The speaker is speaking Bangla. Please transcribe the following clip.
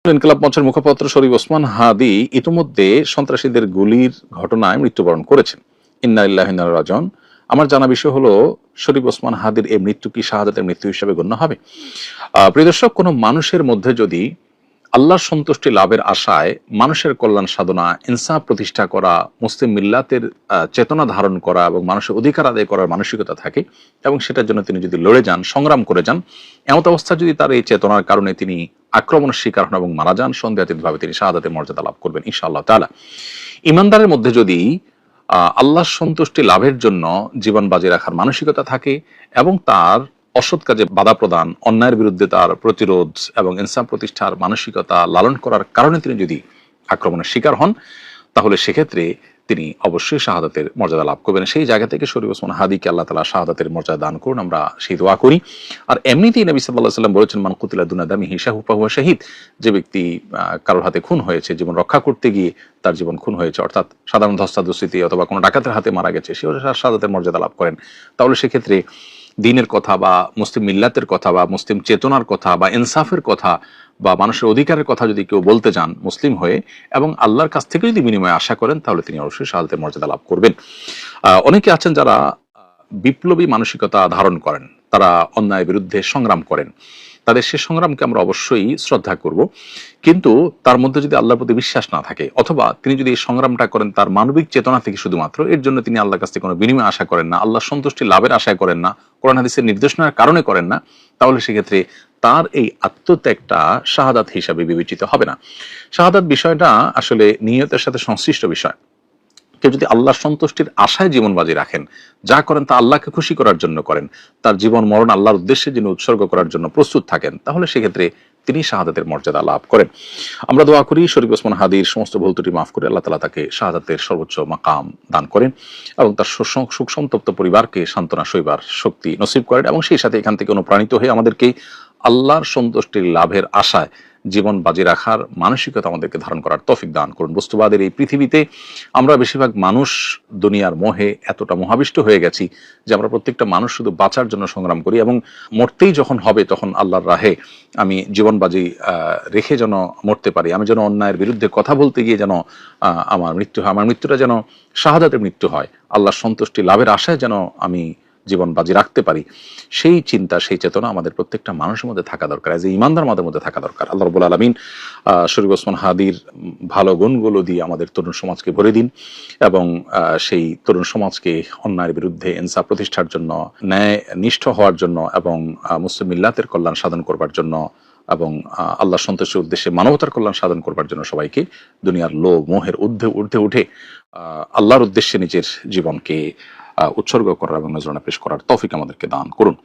ইনকিলাব মঞ্চের মুখপাত্র শরীফ ওসমান হাদি ইতিমধ্যে সন্ত্রাসীদের গুলির ঘটনায় মৃত্যুবরণ করেছেন। ইন্না লিল্লাহি ওয়া ইন্না ইলাইহি রাজিউন। আমার জানা বিষয় হলো, শরীফ ওসমান হাদির এই মৃত্যু কি শাহাদাতের মৃত্যু হিসেবে গণ্য হবে? প্রিয় দর্শক, কোনো মানুষের মধ্যে যদি আল্লাহর সন্তুষ্টি লাভের আশায় মানুষের কল্যাণ সাধনা, ইনসাফ প্রতিষ্ঠা করা, মুসলিম মিল্লাতের চেতনা ধারণ করা এবং মানুষের অধিকার আদায় করার মানসিকতা থাকে এবং সেটার জন্য তিনি যদি লড়ে যান, সংগ্রাম করে যান, এমত অবস্থা যদি তার এই চেতনার কারণে তিনি আক্রমণের শিকার হন এবং মারা যান, সন্দেহাতীতভাবে তিনি শাহাদাতের মর্যাদা লাভ করবেন ইনশাআল্লাহ তাআলা। ইমানদারের মধ্যে যদি আল্লাহর সন্তুষ্টি লাভের জন্য জীবন বাজি রাখার মানসিকতা থাকে এবং তার অসৎ কাজে বাধা প্রদান, অন্যায়ের বিরুদ্ধে তার প্রতিরোধ এবং ইনসাফ প্রতিষ্ঠার মানসিকতা লালন করার কারণে তিনি যদি আক্রমণের শিকার হন, তাহলে সেক্ষেত্রে তিনি অবশ্যই শাহাদাতের মর্যাদা লাভ করবেন। সেই জায়গা থেকে শরীফ ওসমান হাদিকে আল্লাহ তাআলা শাহাদাতের মর্যাদা দান করুন, আমরা সেই দোয়া করি। আর এমনিতেই নবী সাল্লাল্লাহু আলাইহি ওয়াসাল্লাম বলেছেন, মান কুতিলা দুনা দামিহি ফাহুয়া শাহীদ। যে ব্যক্তি কারোর হাতে খুন হয়েছে, জীবন রক্ষা করতে গিয়ে তার জীবন খুন হয়েছে, অর্থাৎ সাধারণ ধস্তাধস্তিতে অথবা কোনো ডাকাতের হাতে মারা গেছে, সেও শাহাদাতের মর্যাদা লাভ করেন। তাহলে সেক্ষেত্রে দ্বীনের কথা বা মুসলিম মিল্লাতের কথা বা মুসলিম চেতনার কথা বা ইনসাফের কথা বা মানুষের অধিকারের কথা যদি কেউ বলতে যান মুসলিম হয়ে এবং আল্লাহর কাছ থেকে যদি বিনিময় আশা করেন, তাহলে তিনি অবশ্যই শাহাদাতের মর্যাদা লাভ করবেন। অনেকে আছেন যারা বিপ্লবী মানসিকতা ধারণ করেন, তারা অন্যায়ের বিরুদ্ধে সংগ্রাম করেন, তাদের সে সংগ্রামকে আমরা অবশ্যই শ্রদ্ধা করব, কিন্তু তার মধ্যে যদি আল্লাহর প্রতি বিশ্বাস না থাকে অথবা তিনি যদি এই সংগ্রামটা করেন তার মানবিক চেতনা থেকে শুধুমাত্র, এর জন্য তিনি আল্লাহর কাছ থেকে কোনো বিনিময় আশা করেন না, আল্লাহর সন্তুষ্টি লাভের আশায় করেন না, কোরআন হাদিসের নির্দেশনার কারণে করেন না, তাহলে সেক্ষেত্রে তার এই আত্মত্যাগটা শাহাদাত হিসাবে বিবেচিত হবে না। শাহাদাত বিষয়টা আসলে নিয়তের সাথে সংশ্লিষ্ট বিষয়। কেউ যদি আল্লাহর সন্তুষ্টির আশায় জীবন বাজি রাখেন, যা করেন তা আল্লাহকে খুশি করার জন্য করেন, তার জীবন মরণ আল্লাহর উদ্দেশ্যে যিনি উৎসর্গ করার জন্য প্রস্তুত থাকেন, তাহলে সেক্ষেত্রে তিনি শাহাদাতের মর্যাদা লাভ করেন। আমরা দোয়া করি শরীফ ওসমান হাদির সমস্ত ভুল ত্রুটি মাফ করে আল্লাহ তাআলা তাকে শাহাদাতের সর্বোচ্চ মাকাম দান করেন এবং তার সুখ সন্তপ্ত পরিবারকে সান্ত্বনা সইবার শক্তি নসিব করেন এবং সেই সাথে এখান থেকে অনুপ্রাণিত হয়ে আমাদেরকে আল্লাহর সন্তুষ্টির লাভের আশায় জীবন বাজি রাখার মানসিকতা আমাদেরকে ধারণ করার তৌফিক দান করুন। বস্তুবাদের এই পৃথিবীতে আমরা বেশিরভাগ মানুষ দুনিয়ার মোহে এতটা মোহাবিষ্ট হয়ে গেছি যে আমরা প্রত্যেকটা মানুষ শুধু বাঁচার জন্য সংগ্রাম করি এবং মরতেই যখন হবে তখন আল্লাহর রাহে আমি জীবন বাজি রেখে যেন মরতে পারি, আমি যেন অন্যায়ের বিরুদ্ধে কথা বলতে গিয়ে যেন আমার মৃত্যু হয়, আমার মৃত্যুটা যেন শাহাদাতের মৃত্যু হয়, আল্লাহর সন্তুষ্টি লাভের আশায় যেন আমি জীবন বাজি রাখতে পারি, সেই চিন্তা সেই চেতনা আমাদের প্রত্যেকটা মানুষের মধ্যে থাকা দরকার, যে ইমানদার আমাদের মধ্যে থাকা দরকার। আল্লাহ রাব্বুল আলামিন শরীফ ওসমান হাদির ভালো গুণগুলো দিয়ে আমাদের তরুণ সমাজকে ভরে দিন এবং সেই তরুণ সমাজকে অন্যায়ের বিরুদ্ধে ইনসাফ প্রতিষ্ঠার জন্য, ন্যায় নিষ্ঠ হওয়ার জন্য এবং মুসলিম মিল্লাতের কল্যাণ সাধন করবার জন্য এবং আল্লাহর সন্তুষ্টির উদ্দেশ্যে মানবতার কল্যাণ সাধন করবার জন্য সবাইকে দুনিয়ার লোভ মোহের ঊর্ধ্বে উঠে আল্লাহর উদ্দেশ্যে নিজের জীবনকে উৎসর্গ করার এবং নজরানা পেশ করার তৌফিক আমাদেরকে দান করুন।